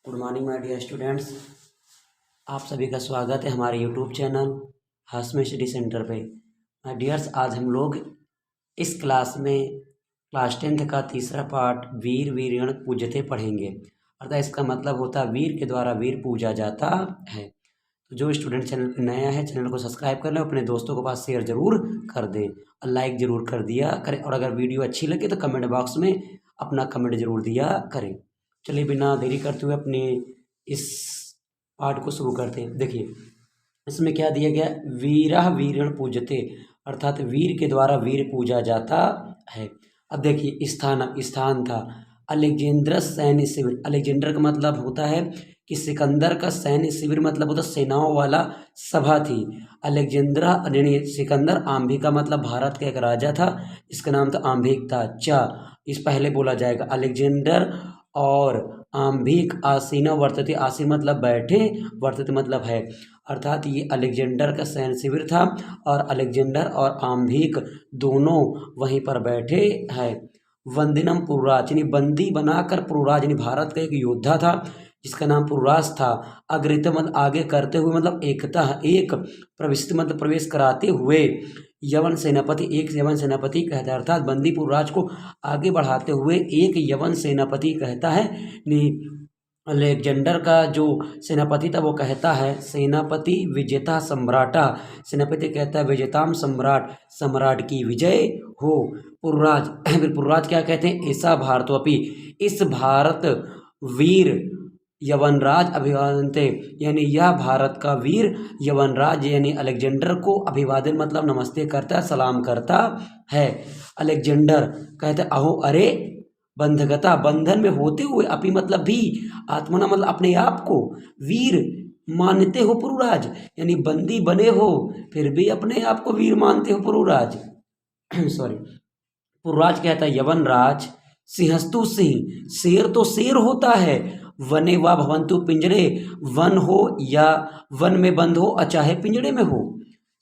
Good morning my dear students. आप सभी का स्वागत है हमारे YouTube channel Hashmi study centre पे। माय डियर्स, आज हम लोग इस क्लास में क्लास 10th का तीसरा पार्ट वीर वीरण पूजते पढ़ेंगे। अर्थात इसका मतलब होता है वीर के द्वारा वीर पूजा जाता है। तो जो स्टूडेंट चैनल पर नया है, चैनल को सब्सक्राइब कर लें, अपने दोस्तों के पास शेयर जरूर कर दें और लाइक ज़रूर कर दिया करें। और अगर वीडियो अच्छी लगे तो कमेंट बॉक्स में अपना कमेंट ज़रूर दिया करें। चलिए बिना देरी करते हुए अपने इस पाठ को शुरू करते हैं। देखिए इसमें क्या दिया गया, वीरः वीरण पूजते, अर्थात वीर के द्वारा वीर पूजा जाता है। अब देखिए स्थान था अलेक्जेंड्रस सैन्य शिविर। अलेक्जेंडर का मतलब होता है कि सिकंदर का सैन्य शिविर, मतलब होता सेनाओं वाला सभा थी। अलेक्जेंद्रा यानी सिकंदर। आम्भिक का मतलब भारत का एक राजा था, इसका नाम था आम्भिक था। इस पहले बोला जाएगा अलेक्जेंडर और आम्भिक आसीना वर्तते। आसीन मतलब बैठे, वर्तते मतलब है। अर्थात ये अलेक्जेंडर का सैन्य शिविर था और अलेक्जेंडर और आम्भिक दोनों वहीं पर बैठे हैं। वंदिनम पुरुराज यानी बंदी बनाकर, पुरुराज यानी भारत का एक योद्धा था जिसका नाम पुरुराज था। अग्रहित मतलब आगे करते हुए, मतलब एकता एक प्रविष्ट मतलब प्रवेश कराते हुए। यवन सेनापति, एक यवन सेनापति कहता है, अर्थात बंदी पुरुराज को आगे बढ़ाते हुए एक यवन सेनापति कहता है। अलेक्जेंडर का जो सेनापति था वो कहता है सेनापति विजेता सम्राटा। सेनापति कहता है विजेताम सम्राट, सम्राट की विजय हो। पुरुराज फिर पुरुराज क्या कहते हैं, ऐसा भारतोपि, इस भारत वीर यवनराज अभिवादनते, यानी यह भारत का वीर यवनराज यानी अलेक्जेंडर को अभिवादन मतलब नमस्ते करता है, सलाम करता है। अलेक्जेंडर कहते अहो अरे बंधगता, बंधन में होते हुए, अपी मतलब भी, आत्मना मतलब अपने आप को, वीर मानते हो पुरुराज यानी बंदी बने हो फिर भी अपने आप को वीर मानते हो पुरुराज। सॉरी, पुरुराज कहता है यवन राज सिंहस्तु सिंह, शेर तो शेर होता है। वने वा भवंतु पिंजरे, वन हो या वन में बंद हो, चाहे पिंजरे में हो।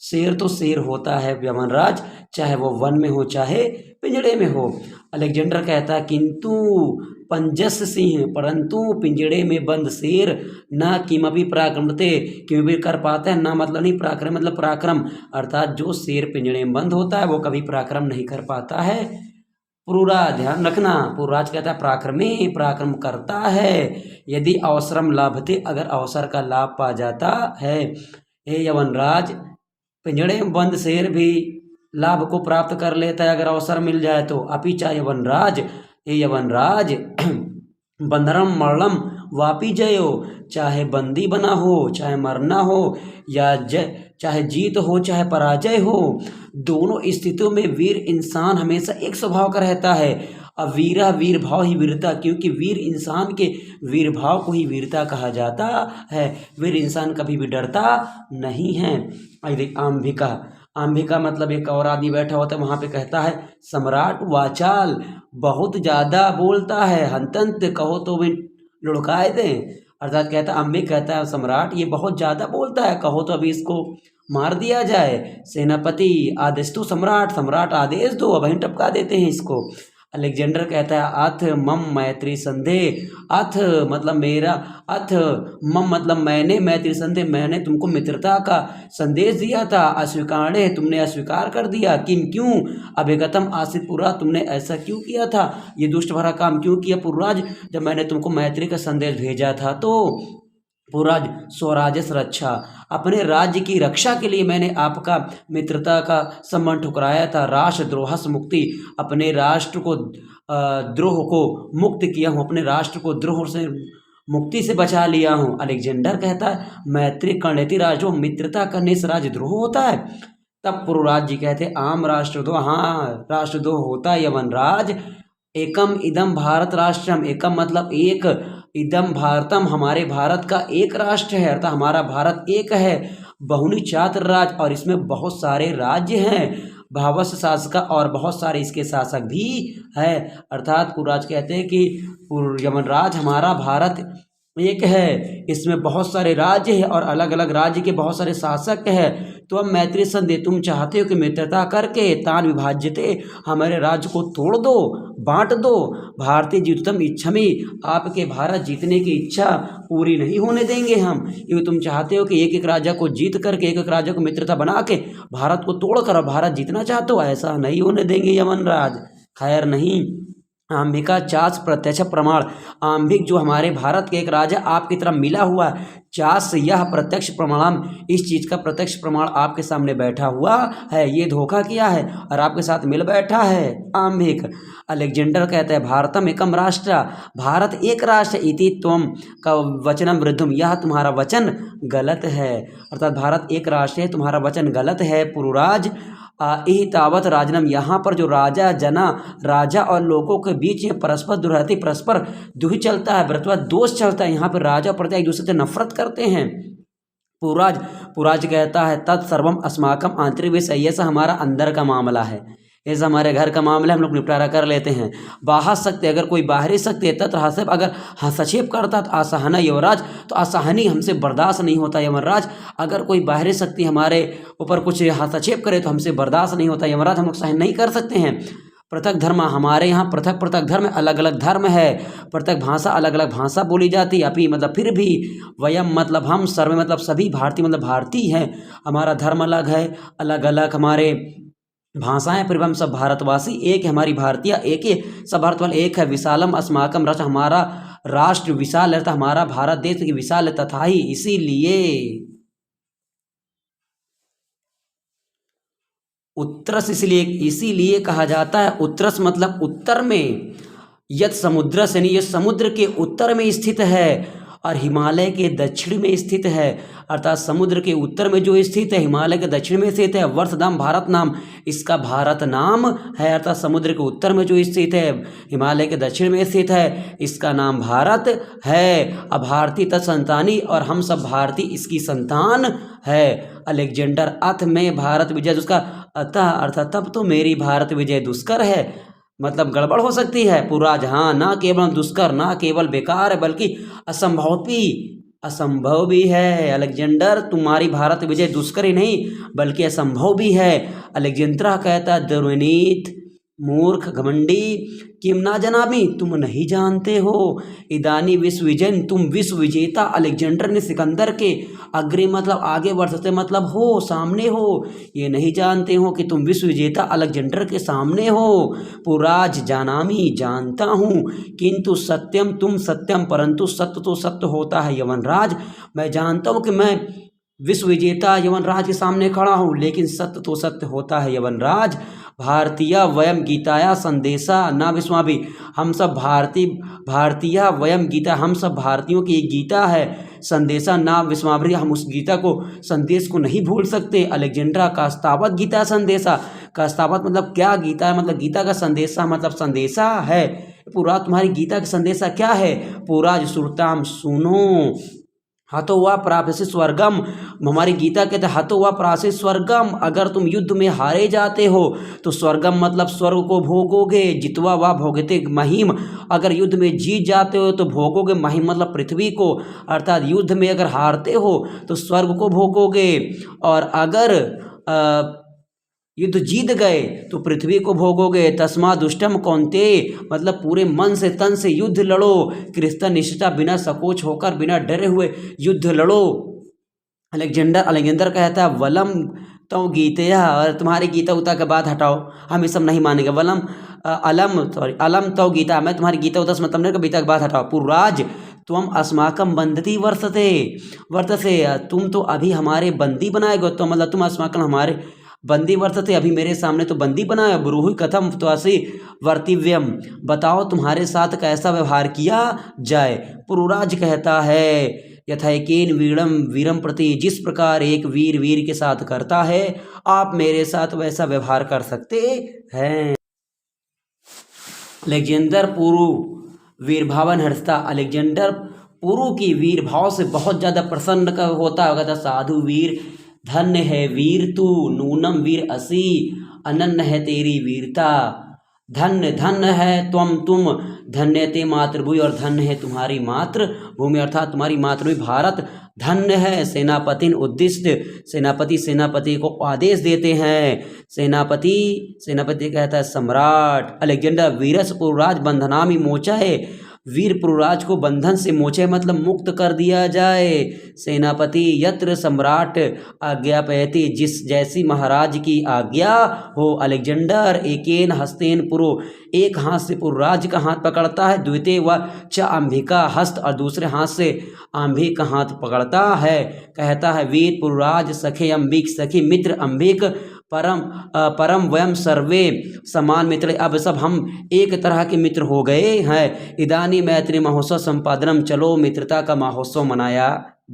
शेर तो शेर होता है यमनराज, चाहे वो वन में हो चाहे पिंजड़े में हो। अलेक्जेंडर कहता है किंतु पंजस सिंह, परंतु पिंजड़े में बंद शेर न किमपि पराक्रमते, किमपि कर पाता है, ना मतलब नहीं पराक्रम मतलब पराक्रम, अर्थात जो शेर पिंजड़े में बंद होता है वो कभी पराक्रम नहीं कर पाता है। पुरुराज, ध्यान रखना, पुरुराज कहता है पराक्रमी, पराक्रम करता है यदि अवसरम लाभते, अगर अवसर का लाभ पा जाता है। हे यवनराज, पिंजड़े में बंद शेर भी लाभ को प्राप्त कर लेता है अगर अवसर मिल जाए तो। अपिचा यवनराज, हे यवनराज बंदरम मरणम वापी जयो, चाहे बंदी बना हो चाहे मरना हो या चाहे जीत हो चाहे पराजय हो, दोनों स्थितियों में वीर इंसान हमेशा एक स्वभाव का रहता है। अब वीरा वीर भाव ही वीरता, क्योंकि वीर इंसान के वीर भाव को ही वीरता कहा जाता है। वीर इंसान कभी भी डरता नहीं है। आम्भिका, आम्भिका मतलब एक और आदमी बैठा होता है वहाँ पे, कहता है सम्राट वाचाल, बहुत ज़्यादा बोलता है, हंतंत कहो तो भी लुढ़काए दें। अर्थात कहता है आम्भिक कहता है सम्राट ये बहुत ज़्यादा बोलता है, कहो तो अभी इसको मार दिया जाए। सेनापति आदेशतु सम्राट, सम्राट आदेश दो, अब वहीं टपका देते हैं इसको। अलेक्जेंडर कहता है अथ मम मैत्री संदेह, अथ मतलब मेरा, अथ मम मतलब मैंने, मैत्री संदेह मैंने तुमको मित्रता का संदेश दिया था, अस्वीकारणे तुमने अस्वीकार कर दिया, किम क्यों, अभिगतम आसित पुरा, तुमने ऐसा क्यों किया था, ये दुष्ट भरा काम क्यों किया पुरुराज, जब मैंने तुमको मैत्री का संदेश भेजा था तो। पुरुराज स्वराजस रक्षा, अपने राज्य की रक्षा के लिए मैंने आपका मित्रता का सम्मान ठुकराया था। राष्ट्रद्रोहस मुक्ति, अपने राष्ट्र को द्रोह को मुक्त किया हूँ, अपने राष्ट्र को द्रोह से मुक्ति से बचा लिया हूँ। अलेक्जेंडर कहता है मैत्री कर्णेति राजो, मित्रता करने से राजद्रोह होता है। तब पुरुराज जी कहते आम राष्ट्रद्रोह, हाँ राष्ट्रद्रोह होता है यवनराज। एकम इदम भारत राष्ट्रम, एकम मतलब एक, इदम भारतम हमारे भारत का एक राष्ट्र है, अर्थात हमारा भारत एक है। बहुनी छात्र राज, और इसमें बहुत सारे राज्य हैं। भावस शासक, और बहुत सारे इसके शासक भी है। अर्थात पुरुराज कहते हैं कि यमनराज हमारा भारत एक है, इसमें बहुत सारे राज्य हैं और अलग अलग राज्य के बहुत सारे शासक हैं। तो अब मैत्री संधि, तुम चाहते हो कि मित्रता करके तान विभाज्यते, हमारे राज्य को तोड़ दो, बांट दो। भारतीय जीतम इच्छामि, आपके भारत जीतने की इच्छा पूरी नहीं होने देंगे हम, क्योंकि तुम चाहते हो कि एक एक राजा को जीत करके, एक एक राजा को मित्रता बना के भारत को तोड़ कर भारत जीतना चाहते हो, ऐसा नहीं होने देंगे यमनराज, खैर नहीं। आम्बिका चास प्रत्यक्ष प्रमाण, आम्बिक जो हमारे भारत के एक राजा आपकी तरफ मिला हुआ है, चास यह प्रत्यक्ष प्रमाण, इस चीज़ का प्रत्यक्ष प्रमाण आपके सामने बैठा हुआ है, ये धोखा किया है और आपके साथ मिल बैठा है आम्बिक। अलेक्जेंडर कहते हैं भारतम एकम राष्ट्र, भारत एक राष्ट्र, इति त्वम का वचनम वृद्धुम, यह तुम्हारा वचन गलत है, अर्थात भारत एक राष्ट्र है, तुम्हारा वचन गलत है पुरुराज। यही तावत राजनम, यहाँ पर जो राजा जना, राजा और लोगों के बीच में परस्पर दुर्हति, परस्पर दुही चलता है, व्रतवा दोष चलता है, यहाँ पर राजा प्रत्येक एक दूसरे से नफरत करते हैं। पुराज, पुराज कहता है तत्सर्वम अस्माकम आंतरिक विषय, ये सब हमारा अंदर का मामला है, ये सब हमारे घर का मामला है, हम लोग निपटारा कर लेते हैं। बाहर शक्ति, अगर कोई बाहरी शक्ति है तत्र हस्तक्षेप, अगर हस्तक्षेप करता तो असहना यमराज, तो असहनी हमसे बर्दाश्त नहीं होता यमराज, अगर कोई बाहरी शक्ति हमारे ऊपर कुछ हस्तक्षेप करे तो हमसे बर्दाश्त नहीं होता यमराज, हम लोग सहन नहीं कर सकते हैं। पृथक धर्म, हमारे यहाँ पृथक पृथक धर्म, अलग अलग धर्म है, पृथक भाषा, अलग अलग भाषा बोली जाती है, अपी मतलब फिर भी, वयम मतलब हम, सर्वे मतलब सभी, भारतीय मतलब भारतीय हैं, हमारा धर्म अलग है, अलग अलग हमारे भाषाएं, फिर हम सब भारतवासी एक है, हमारी भारतीय एक ही, सब भारतवासी एक है। विशालम अस्माकम राष्ट्र, हमारा राष्ट्र विशाल रहता, हमारा भारत देश की विशाल है, तथा ही इसीलिए उत्तरस, इसीलिए कहा जाता है, उत्तरस मतलब उत्तर में, यत समुद्र से नहीं, ये समुद्र के उत्तर में स्थित है और हिमालय के दक्षिण में स्थित है, अर्थात समुद्र के उत्तर में जो स्थित है, हिमालय के दक्षिण में स्थित है। वर्षधाम भारत नाम, इसका भारत नाम है, अर्थात समुद्र के उत्तर में जो स्थित है, हिमालय के दक्षिण में स्थित है, इसका नाम भारत है। अब भारतीय तत्संतानी, और हम सब भारतीय इसकी संतान है। अलेक्जेंडर, अथ में भारत विजय दुष्कर, अतः अर्थात तब तो मेरी भारत विजय दुष्कर है, मतलब गड़बड़ हो सकती है। पुराज, हाँ, ना केवल दुष्कर, ना केवल बेकार है, बल्कि असंभव भी है। अलेक्जेंडर, तुम्हारी भारत विजय दुष्कर ही नहीं बल्कि असंभव भी है। अलेक्जेंद्रा कहता, दुर्विनीत मूर्ख घमंडी, किम ना जनाबी, तुम नहीं जानते हो, इदानी विश्व विजयन, तुम विश्व विजेता अलेक्जेंडर ने सिकंदर के अग्रे मतलब आगे वर्षते मतलब हो, सामने हो, ये नहीं जानते हो कि तुम विश्व विजेता अलेक्जेंडर के सामने हो। पुराज, जानामी, जानता हूँ, किंतु सत्यम, तुम सत्यम, परंतु सत्य तो सत्य होता है यवनराज, मैं जानता हूँ कि मैं विश्व विजेता यवनराज के सामने खड़ा हूँ, लेकिन सत्य तो सत्य होता है यवनराज। भारतीय वयम गीताया संदेशा ना विस्माभि, हम सब भारतीय वयम गीता, हम सब भारतीयों की एक गीता है, संदेशा ना विस्माभि, हम उस गीता को, संदेश को नहीं भूल सकते। अलेक्जेंड्रा, कास्तावत गीता संदेशा, कास्तावत मतलब क्या, गीता है मतलब गीता का संदेशा मतलब संदेशा है। पूरा तुम्हारी गीता का संदेशा क्या है? पूरा जो सुरताम, सुनो, हतो वा प्राप्स्य स्वर्गम, हमारी गीता कहते हैं हतो वा प्राप्स्य स्वर्गम, अगर तुम युद्ध में हारे जाते हो तो स्वर्गम मतलब स्वर्ग को भोगोगे, जितवा वा भोगते महिम, अगर युद्ध में जीत जाते हो तो भोगोगे महिम मतलब पृथ्वी को, अर्थात युद्ध में अगर हारते हो तो स्वर्ग को भोगोगे, और अगर युद्ध जीत गए तो पृथ्वी को भोगोगे। तस्मा दुष्टम कौन्ते, मतलब पूरे मन से तन से युद्ध लड़ो, कृष्ण निष्ठा, बिना संकोच होकर, बिना डरे हुए युद्ध लड़ो। अलेक्जेंडर कहता है वलम तो गीतया, और तुम्हारी गीता उता के बाद हटाओ, हम ये सब नहीं मानेंगे। वलम अलम तो गीता, मैं तुम्हारी गीता उता से मतलब नहीं, गीता के बाद हटाओ। पुराज, तुम अस्माकम बंधती वर्तसे, तुम तो अभी हमारे बंदी बनाए गए, तो मतलब तुम अस्माकम हमारे बंदी वर्तते, अभी मेरे सामने तो बंदी बनाया। ब्रूहि कथम त्वासी वर्तिव्यम, बताओ तुम्हारे साथ कैसा व्यवहार किया जाए। पुरुराज कहता है यथैकेन वीरम प्रति, जिस प्रकार एक वीर के साथ करता है, आप मेरे साथ वैसा व्यवहार कर सकते हैं। अलेक्जेंडर पुरु वीरभावन हर्षता, अलेक्जेंडर पुरु की वीर भाव से बहुत ज़्यादा प्रसन्न होता होगा। साधु वीर, धन्य है वीर तू, नूनम वीर असी, अनन्य है तेरी वीरता। धन्य धन्य है त्वम तुम, धन्य ते मातृभूमि, और धन्य है तुम्हारी मातृभूमि अर्थात तुम्हारी मातृभूमि भारत धन्य है। सेनापति उद्दिष्ट, सेनापति को आदेश देते हैं। सेनापति कहता है सम्राट। अलेक्जेंडर वीरस पुरुराज बंधनामि मोचाए, वीर पुरुराज को बंधन से मोचे मतलब मुक्त कर दिया जाए। सेनापति यत्र सम्राट आज्ञापयति, जिस जैसी महाराज की आज्ञा हो। अलेक्जेंडर एकेन हस्तेन पुरो, एक हाथ से पुरुराज का हाथ पकड़ता है। द्वितीय व च अंबिका हस्त, और दूसरे हाथ से अंबिक का हाथ पकड़ता है। कहता है वीर पुरुराज सखे अंबिक, सखी मित्र अंबिक, परम वयम सर्वे समान मित्र। अब सब हम एक तरह के मित्र हो गए हैं। इदानी मैत्री महोत्सव संपादनम, चलो मित्रता का महोत्सव मनाया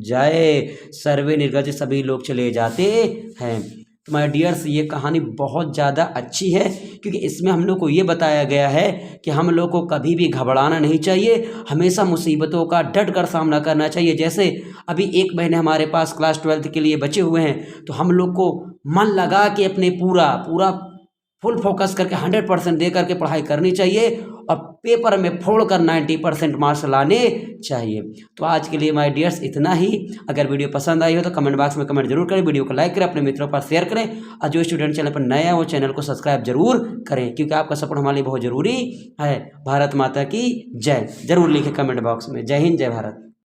जाए। सर्वे निर्गत, सभी लोग चले जाते हैं। तो माय डियर्स, ये कहानी बहुत ज़्यादा अच्छी है क्योंकि इसमें हम लोग को ये बताया गया है कि हम लोग को कभी भी घबराना नहीं चाहिए, हमेशा मुसीबतों का डट कर सामना करना चाहिए। जैसे अभी 1 महीने हमारे पास क्लास 12 के लिए बचे हुए हैं, तो हम लोग को मन लगा के अपने पूरा फुल फोकस करके 100% दे करके पढ़ाई करनी चाहिए और पेपर में फोड़ कर 90% मार्क्स लाने चाहिए। तो आज के लिए माय डियर्स इतना ही। अगर वीडियो पसंद आई हो तो कमेंट बॉक्स में कमेंट जरूर करें, वीडियो को लाइक करें, अपने मित्रों पर शेयर करें, और जो स्टूडेंट चैनल पर नए हैं वो चैनल को सब्सक्राइब जरूर करें क्योंकि आपका सपोर्ट हमारे लिए बहुत ज़रूरी है। भारत माता की जय जरूर लिखें कमेंट बॉक्स में। जय हिंद, जय भारत।